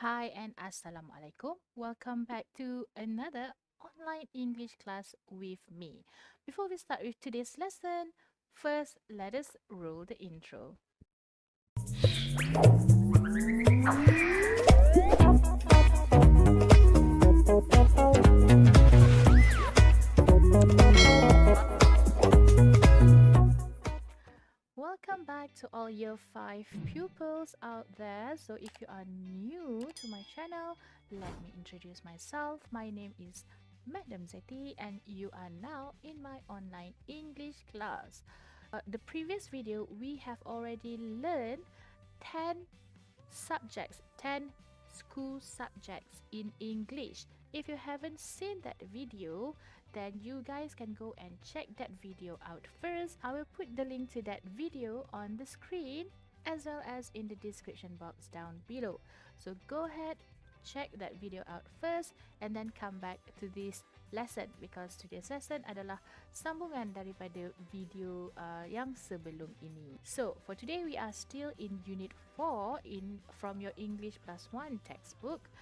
hi, and Assalamualaikum. Welcome back to another online English class with me. Before we start with today's lesson, first let us roll the intro. Welcome back to all your five pupils out there. So, if you are new to my channel, let me introduce myself. My name is Madam Zeti, and you are now in my online English class. The previous video, we have already learned 10 subjects, 10 school subjects in English. If you haven't seen that video, then you guys can go and check that video out first. I will put the link to that video on the screen as well as in the description box down below. So go ahead, check that video out first and then come back to this lesson because today's lesson adalah sambungan daripada video yang sebelum ini. So for today we are still in unit 4 from your English plus 1 textbook,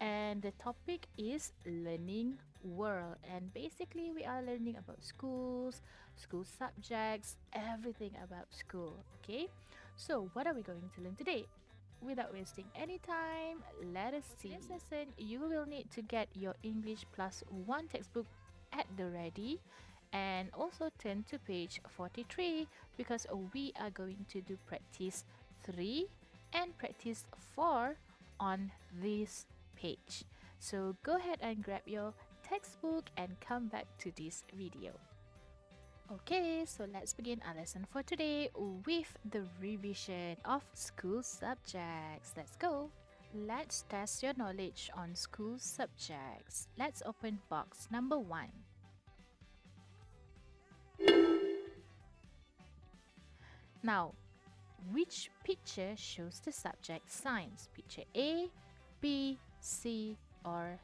and the topic is learning world, and basically we are learning about schools, school subjects, everything about school. Okay, so what are we going to learn today? Without wasting any time, let us see. For this lesson, you will need to get your English plus 1 textbook at the ready and also turn to page 43 because we are going to do practice 3 and practice 4 on this page. So go ahead and grab your textbook and come back to this video. Okay, so let's begin our lesson for today with the revision of school subjects. Let's go. Let's test your knowledge on school subjects. Let's open box number 1. Now, which picture shows the subject science? Picture A, B, C, or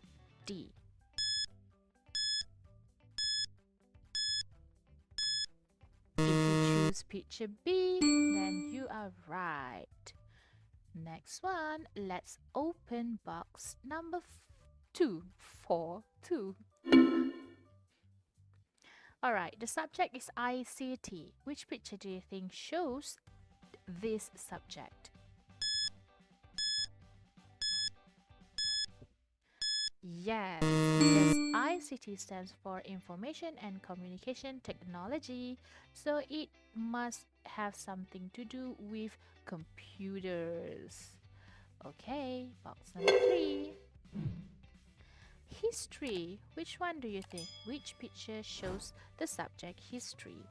D? If you choose picture B, then you are right. Next one, let's open box number 2 for 2. Alright, the subject is ICT. Which picture do you think shows this subject? Yes, because ICT stands for Information and Communication Technology, so it must have something to do with computers. Okay, box number 3. History. Which one do you think? Which picture shows the subject history?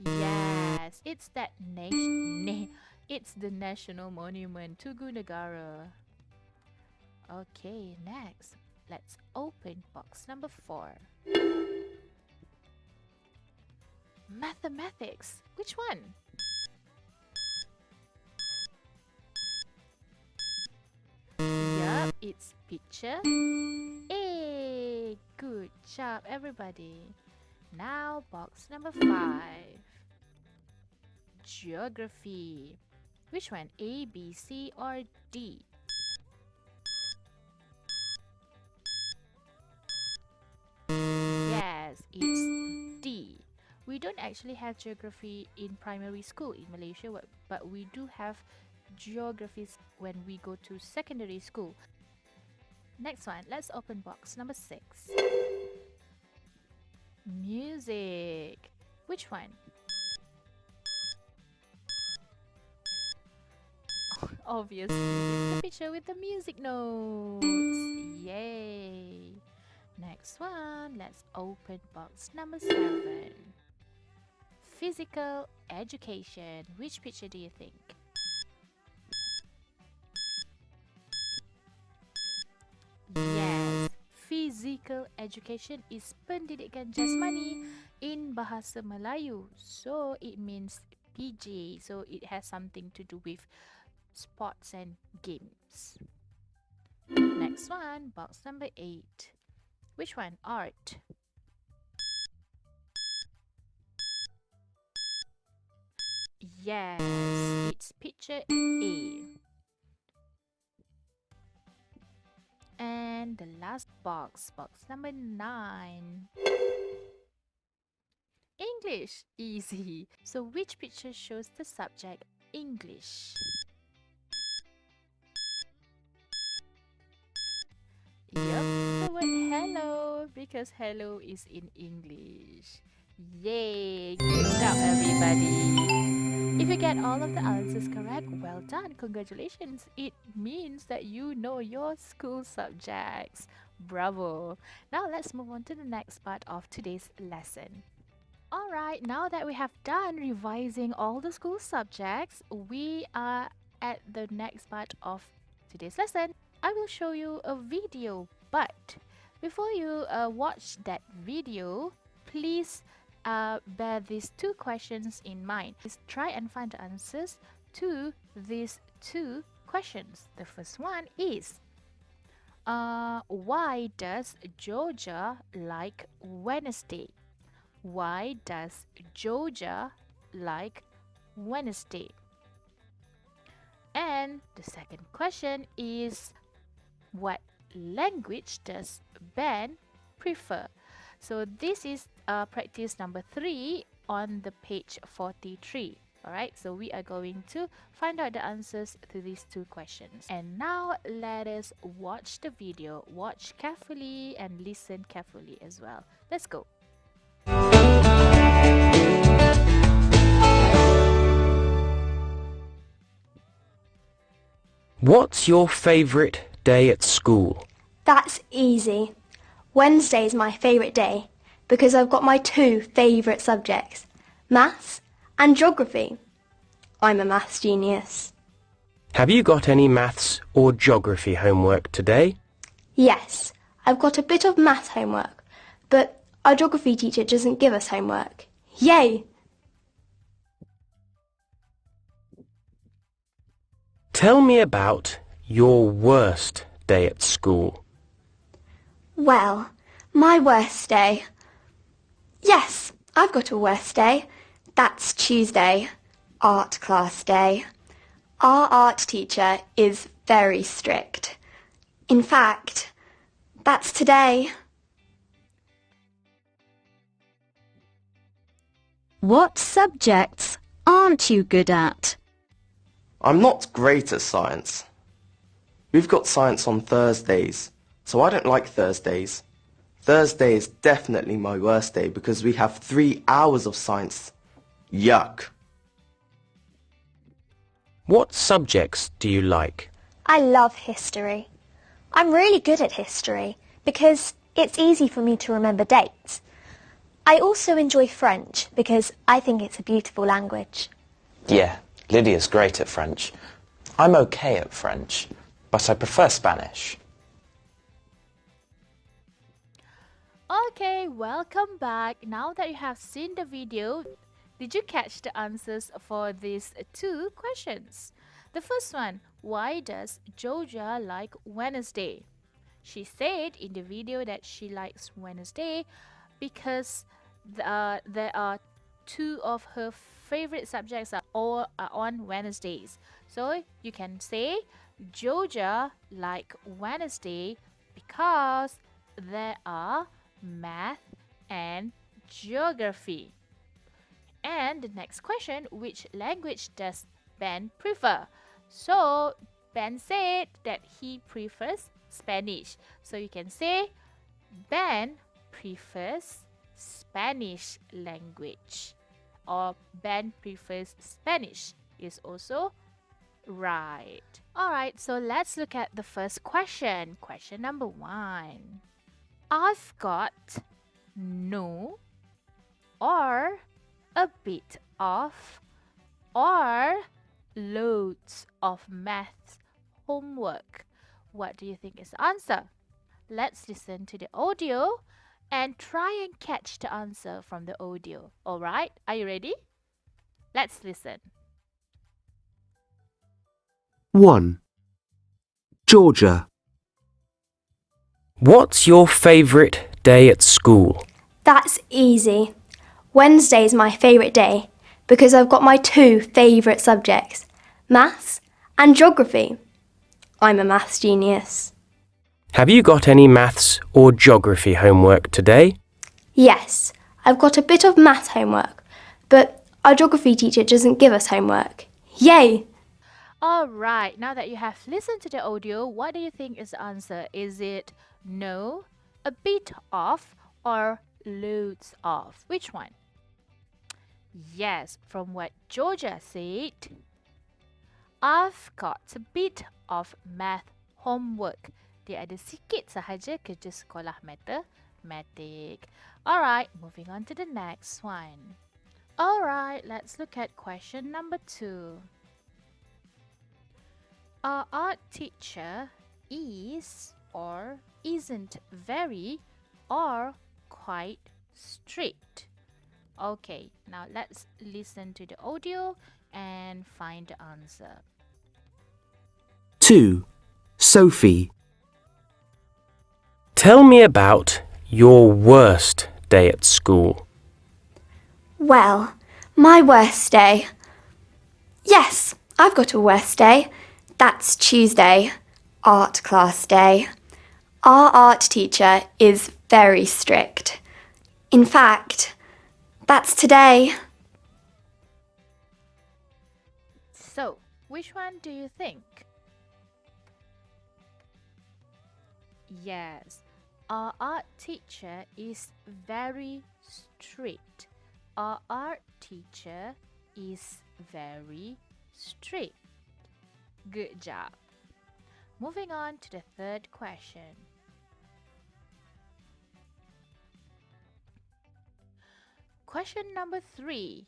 Yes, it's that it's the national monument Tugu Negara. Okay, next, let's open box number 4. Mathematics. Which one? Yup, it's picture A. Good job, everybody. Now, box number 5. Geography. Which one? A, B, C, or D? Yes, it's D. We don't actually have geography in primary school in Malaysia, but we do have geographies when we go to secondary school. Next one, let's open box number 6. Music. Which one? Obviously, it's the picture with the music notes. Yay! Next one, let's open box number 7. Physical education. Which picture do you think? Yes, physical education is pendidikan jasmani in bahasa Melayu. So it means PJ. So it has something to do with sports and games. Next one, box number 8. Which one? Art. Yes, it's picture A. And the last box, box number 9. English, easy. So which picture shows the subject English? Yep, the word hello, because hello is in English. Yay! Good job, everybody! If you get all of the answers correct, well done, congratulations! It means that you know your school subjects. Bravo! Now let's move on to the next part of today's lesson. Alright, now that we have done revising all the school subjects, we are at the next part of today's lesson. I will show you a video, but before you watch that video, please bear these 2 questions in mind. Please try and find the answers to these 2 questions. The first one is, why does Georgia like Wednesday? Why does Georgia like Wednesday? And the second question is, what language does Ben prefer? So this is practice number 3 on the page 43. Alright, so we are going to find out the answers to these 2 questions. And now let us watch the video. Watch carefully and listen carefully as well. Let's go. What's your favourite day at school? That's easy. Wednesday is my favourite day because I've got my 2 favourite subjects, maths and geography. I'm a maths genius. Have you got any maths or geography homework today? Yes, I've got a bit of maths homework, but our geography teacher doesn't give us homework. Yay! Tell me about your worst day at school. Well, my worst day. Yes, I've got a worst day. That's Tuesday, art class day. Our art teacher is very strict. In fact, that's today. What subjects aren't you good at? I'm not great at science. We've got science on Thursdays, so I don't like Thursdays. Thursday is definitely my worst day because we have 3 hours of science. Yuck. What subjects do you like? I love history. I'm really good at history because it's easy for me to remember dates. I also enjoy French because I think it's a beautiful language. Yeah, Lydia's great at French. I'm okay at French, but I prefer Spanish. Okay, welcome back. Now that you have seen the video, did you catch the answers for these 2 questions? The first one, why does Georgia like Wednesday? She said in the video that she likes Wednesday because there are 2 of her favorite subjects are all on Wednesdays. So you can say Georgia like Wednesday because there are math and geography. And the next question, which language does Ben prefer? So Ben said that he prefers Spanish. So you can say Ben prefers Spanish language, or Ben prefers Spanish is also right. Alright, so let's look at the first question. Question number 1. I've got no, or a bit of, or loads of maths homework. What do you think is the answer? Let's listen to the audio and try and catch the answer from the audio. Alright, are you ready? Let's listen. 1. Georgia. What's your favourite day at school? That's easy. Wednesday is my favourite day because I've got my two favourite subjects, maths and geography. I'm a maths genius. Have you got any maths or geography homework today? Yes, I've got a bit of maths homework, but our geography teacher doesn't give us homework. Yay! Alright, now that you have listened to the audio, what do you think is the answer? Is it no, a bit of, or loads of? Which one? Yes, from what Georgia said, I've got a bit of math homework. Dia ada sikit sahaja kerja sekolah matematik. Alright, moving on to the next one. Alright, let's look at question number 2. Our art teacher is or isn't very or quite strict. Okay, now let's listen to the audio and find the answer. 2. Sophie. Tell me about your worst day at school. Well, my worst day. Yes, I've got a worst day. That's Tuesday, art class day. Our art teacher is very strict. In fact, that's today. So, which one do you think? Yes, our art teacher is very strict. Our art teacher is very strict. Good job. Moving on to the third question. Question number 3.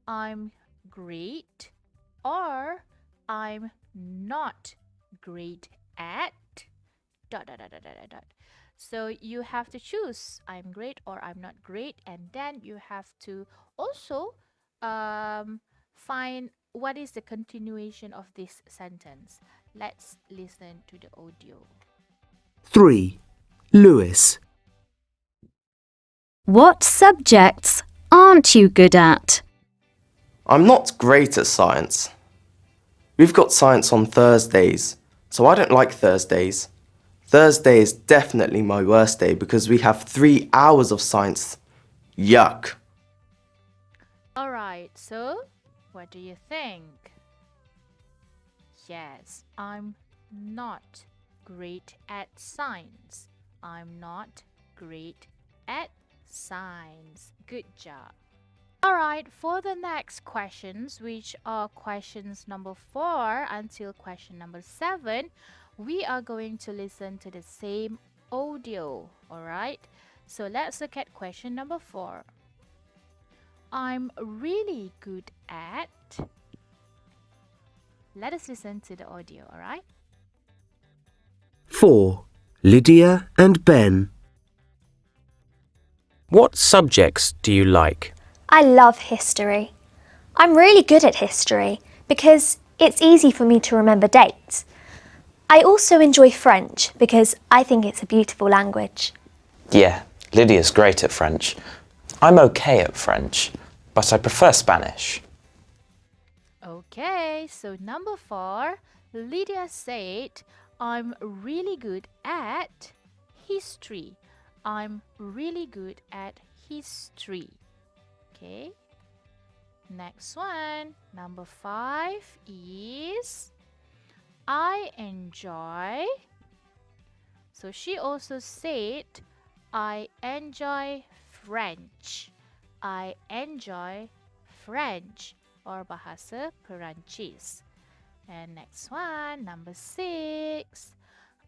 I'm great or I'm not great at dot dot dot dot dot dot. So you have to choose I'm great or I'm not great, and then you have to also find what is the continuation of this sentence. Let's listen to the audio. 3. Lewis. What subjects aren't you good at? I'm not great at science. We've got science on Thursdays, so I don't like Thursdays. Thursday is definitely my worst day because we have 3 hours of science. Yuck. Alright, so what do you think? Yes, I'm not great at science. I'm not great at science. Good job. Alright, for the next questions, which are questions number 4 until question number 7, we are going to listen to the same audio. Alright, so let's look at question number 4. I'm really good at. Let us listen to the audio, alright? 4. Lydia and Ben. What subjects do you like? I love history. I'm really good at history because it's easy for me to remember dates. I also enjoy French because I think it's a beautiful language. Yeah, Lydia's great at French. I'm okay at French, but I prefer Spanish. Okay, so number 4, Lydia said, I'm really good at history. I'm really good at history. Okay. Next one, number 5 is I enjoy. So she also said, I enjoy French. I enjoy French or bahasa Perancis. And next one, number 6,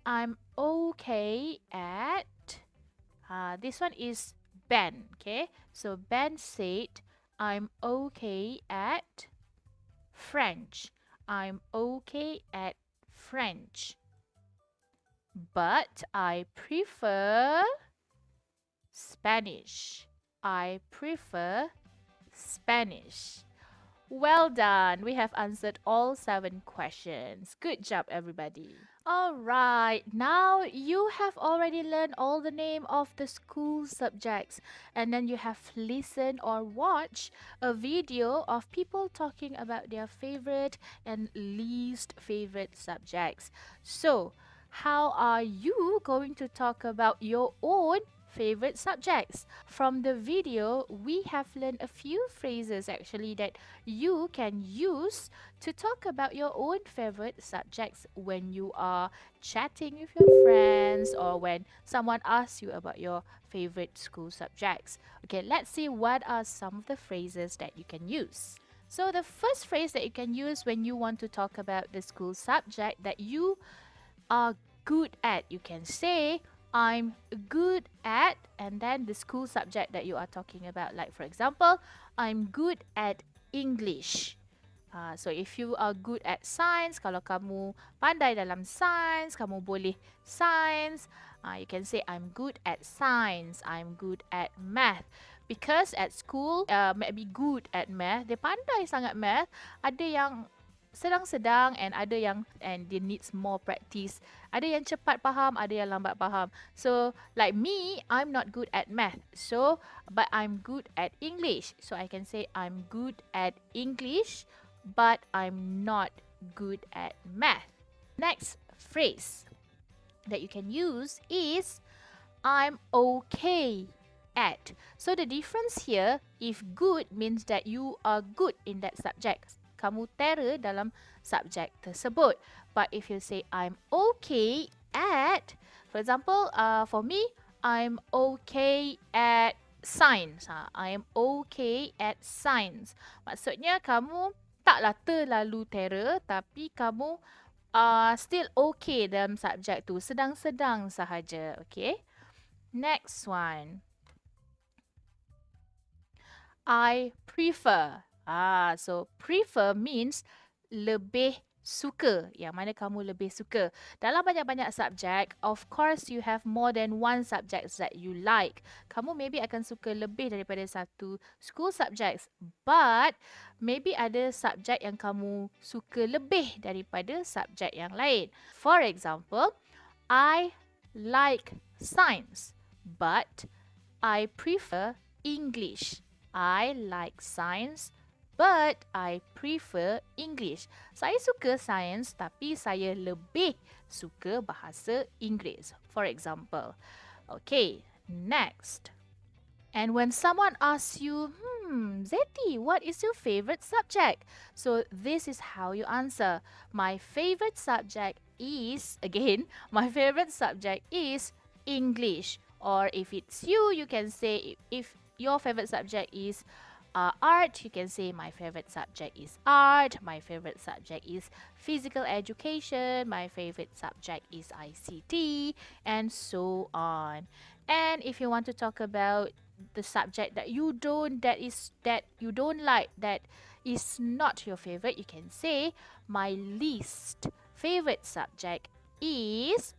I'm okay at. This one is Ben. Okay, so Ben said, I'm okay at French. I'm okay at French. But I prefer Spanish. I prefer Spanish. Well done. We have answered all 7 questions. Good job, everybody. All right. Now you have already learned all the name of the school subjects, and then you have listened or watched a video of people talking about their favorite and least favorite subjects. So, how are you going to talk about your own favorite subjects? From the video, we have learned a few phrases actually that you can use to talk about your own favorite subjects when you are chatting with your friends or when someone asks you about your favorite school subjects. Okay, let's see what are some of the phrases that you can use. So the first phrase that you can use when you want to talk about the school subject that you are good at, you can say I'm good at, and then the school subject that you are talking about. Like for example, I'm good at English. So if you are good at science, kalau kamu pandai dalam science, kamu boleh science, you can say I'm good at science, I'm good at math. Because at school, maybe good at math, dia pandai sangat math. Ada yang sedang-sedang and ada yang and they needs more practice. Ada yang cepat faham, ada yang lambat faham. So like me, I'm not good at math. So but I'm good at English. So I can say I'm good at English, but I'm not good at math. Next phrase that you can use is I'm okay at. So the difference here, if good means that you are good in that subject. Kamu terror dalam subjek tersebut. But if you say I'm okay at, for example, for me, I'm okay at science. I am okay at science. Maksudnya kamu taklah terlalu terror, tapi kamu still okay dalam subjek tu. Sedang-sedang sahaja. Okay. Next one. I prefer. So prefer means lebih suka. Yang mana kamu lebih suka. Dalam banyak-banyak subjek, of course you have more than one subject that you like. Kamu maybe akan suka lebih daripada satu school subjects. But maybe ada subjek yang kamu suka lebih daripada subjek yang lain. For example, I like science, but I prefer English. I like science, but I prefer English. Saya suka sains, tapi saya lebih suka bahasa Inggeris. For example. Okay, next. And when someone asks you, Zeti, what is your favorite subject? So this is how you answer. My favorite subject is, again, my favorite subject is English. Or if it's you, you can say, if your favorite subject is art, you can say my favorite subject is art, my favorite subject is physical education, my favorite subject is ICT, and so on. And if you want to talk about the subject that you don't like, that is not your favorite, you can say my least favorite subject is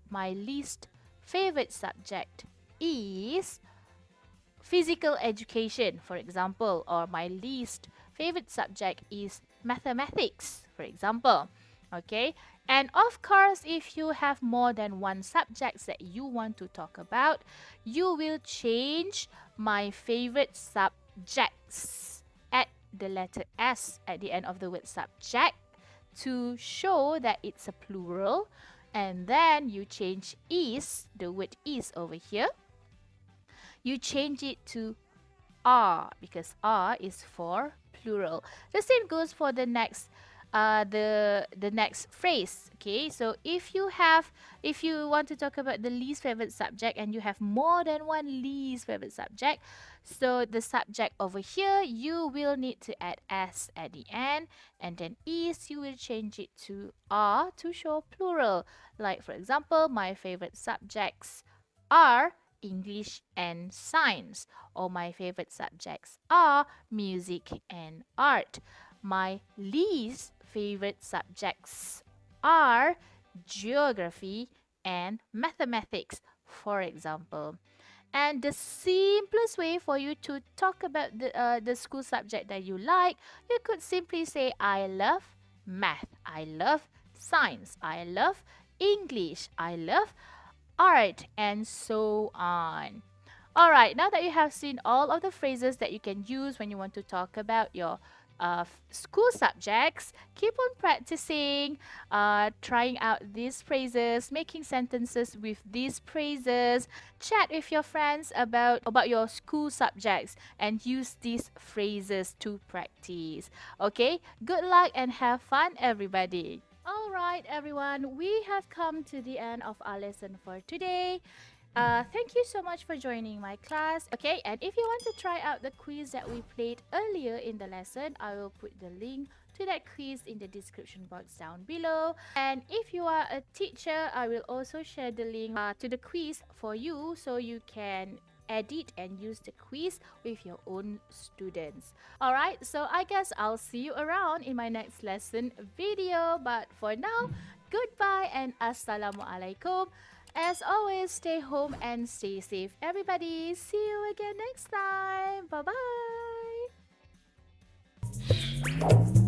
physical education, for example, or my least favorite subject is mathematics, for example. Okay, and of course, if you have more than one subjects that you want to talk about, you will change my favorite subjects at the letter S at the end of the word subject to show that it's a plural, and then you change is, the word is over here, you change it to are, because are is for plural. The same goes for the next the next phrase. Okay, so if you want to talk about the least favorite subject and you have more than one least favorite subject, so the subject over here you will need to add s at the end, and then is you will change it to are to show plural. Like for example, my favorite subjects are English and science, or my favorite subjects are music and art. My least favorite subjects are geography and mathematics, for example. And the simplest way for you to talk about the school subject that you like, you could simply say, I love math, I love science, I love English, I love art, and so on. Alright, now that you have seen all of the phrases that you can use when you want to talk about your school subjects, keep on practicing, trying out these phrases, making sentences with these phrases, chat with your friends about your school subjects, and use these phrases to practice. Okay, good luck and have fun, everybody. Alright, everyone, we have come to the end of our lesson for today. Thank you so much for joining my class. Okay, and if you want to try out the quiz that we played earlier in the lesson, I will put the link to that quiz in the description box down below. And if you are a teacher, I will also share the link to the quiz for you so you can edit and use the quiz with your own students. Alright, so I guess I'll see you around in my next lesson video. But for now, goodbye and assalamualaikum. As always, stay home and stay safe, everybody. See you again next time. Bye bye.